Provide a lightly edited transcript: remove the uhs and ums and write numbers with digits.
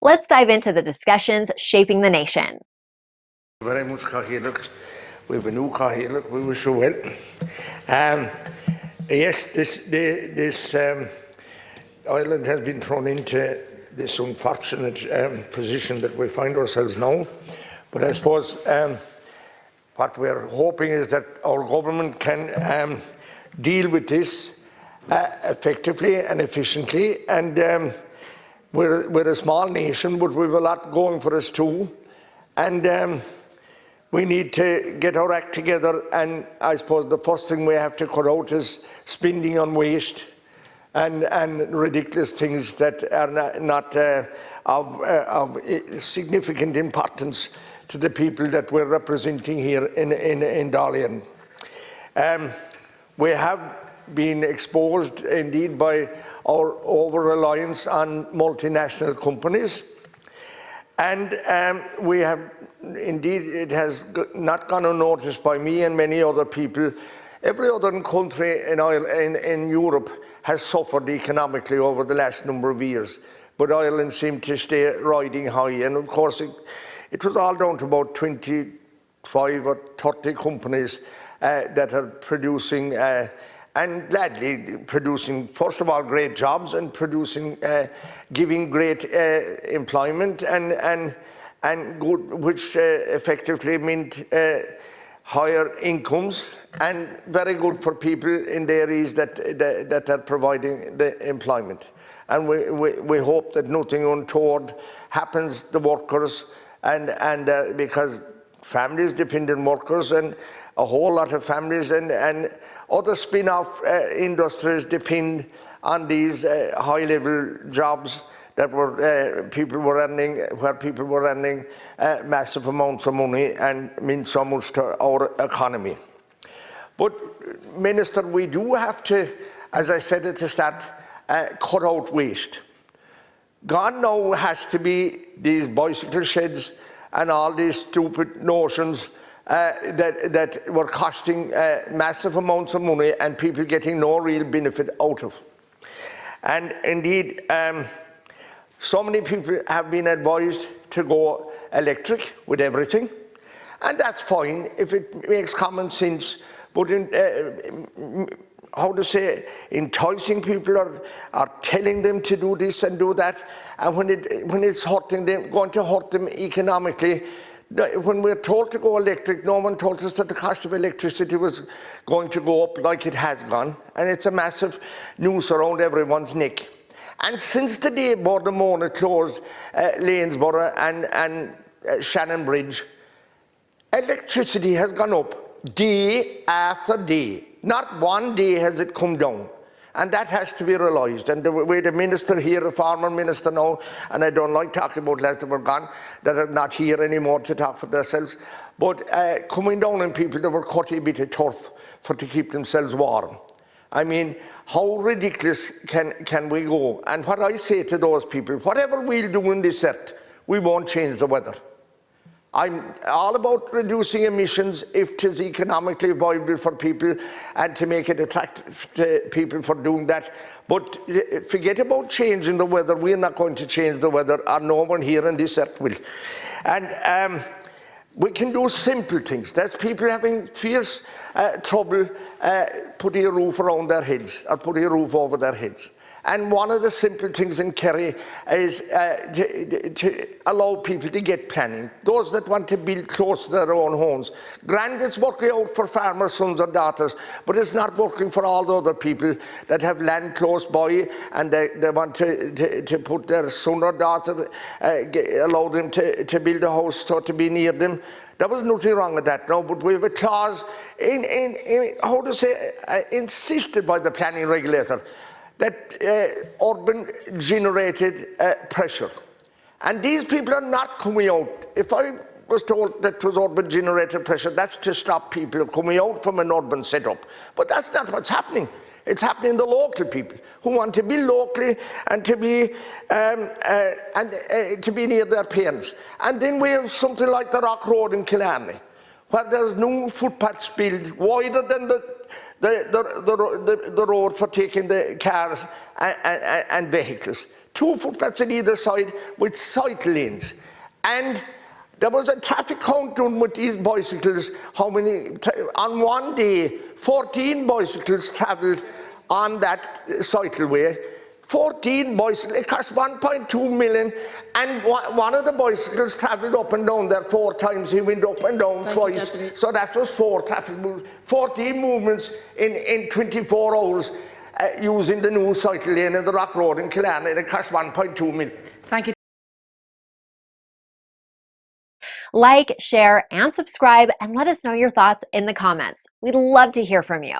Let's dive into the discussions shaping the nation. Very much Catholic. We have a new Catholic. We wish you well. Yes, this Ireland has been thrown into this unfortunate position that we find ourselves now. But I suppose what we're hoping is that our government can deal with this effectively and efficiently. And we're a small nation, but we have a lot going for us too. And we need to get our act together. And I suppose the first thing we have to cut out is spending on waste and ridiculous things that are not of significant importance to the people that we're representing here in Darien. We have been exposed indeed by our over-reliance on multinational companies, and we have indeed, it has not gone unnoticed by me and many other people. Every other country in Europe has suffered economically over the last number of years, but Ireland seemed to stay riding high. And of course it was all down to about 25 or 30 companies that are producing and gladly producing, first of all, great jobs and producing, giving great employment and good, which effectively meant higher incomes and very good for people in the areas that are providing the employment. And we hope that nothing untoward happens to workers, and because families depend on workers, and a whole lot of families and other spin-off industries depend on these high-level jobs that were people were earning massive amounts of money and mean so much to our economy. But Minister, we do have to, as I said at the start, cut out waste. Gone now has to be these bicycle sheds and all these stupid notions that were costing massive amounts of money and people getting no real benefit out of. And indeed, so many people have been advised to go electric with everything, and that's fine if it makes common sense. But enticing people or telling them to do this and do that, and when it's hurting them, going to hurt them economically. When we're told to go electric, no one told us that the cost of electricity was going to go up like it has gone, and it's a massive noose around everyone's neck. And since the day Bordemona closed Lanesborough and Shannon Bridge, electricity has gone up day after day. Not one day has it come down. And that has to be realised. And the way the minister here, a former minister now, and I don't like talking about lads that were gone, that are not here anymore to talk for themselves, but coming down on people that were cutting a bit of turf to keep themselves warm. I mean, how ridiculous can we go? And what I say to those people, whatever we'll do in this earth, we won't change the weather. I'm all about reducing emissions if it is economically viable for people and to make it attractive to people for doing that. But forget about changing the weather. We're not going to change the weather, or no one here on this earth will. And we can do simple things. There's people having fierce trouble putting a roof around their heads or putting a roof over their heads. And one of the simple things in Kerry is to allow people to get planning. Those that want to build close to their own homes. Grand, it's working out for farmers' sons or daughters, but it's not working for all the other people that have land close by and they want to put their son or daughter, allow them to build a house so to be near them. There was nothing wrong with that, no, but we have a clause insisted by the planning regulator that urban generated pressure. And these people are not coming out. If I was told that it was urban generated pressure, that's to stop people coming out from an urban setup. But that's not what's happening. It's happening to local people who want to build locally and to be near their parents. And then we have something like the Rock Road in Killarney, where there's no footpaths built wider than the road for taking the cars and vehicles. 2 footpaths on either side with cycle lanes. And there was a traffic count done with these bicycles, how many, on one day, 14 bicycles travelled on that cycleway. 14 bicycles, it cost 1.2 million, and one of the bicycles travelled up and down there 4 times. He went up and down twice, so that was 4 traffic movements, 14 movements in 24 hours using the new cycle lane in the Rock Road in Killarney. It cost 1.2 million. Thank you. Like, share, and subscribe, and let us know your thoughts in the comments. We'd love to hear from you.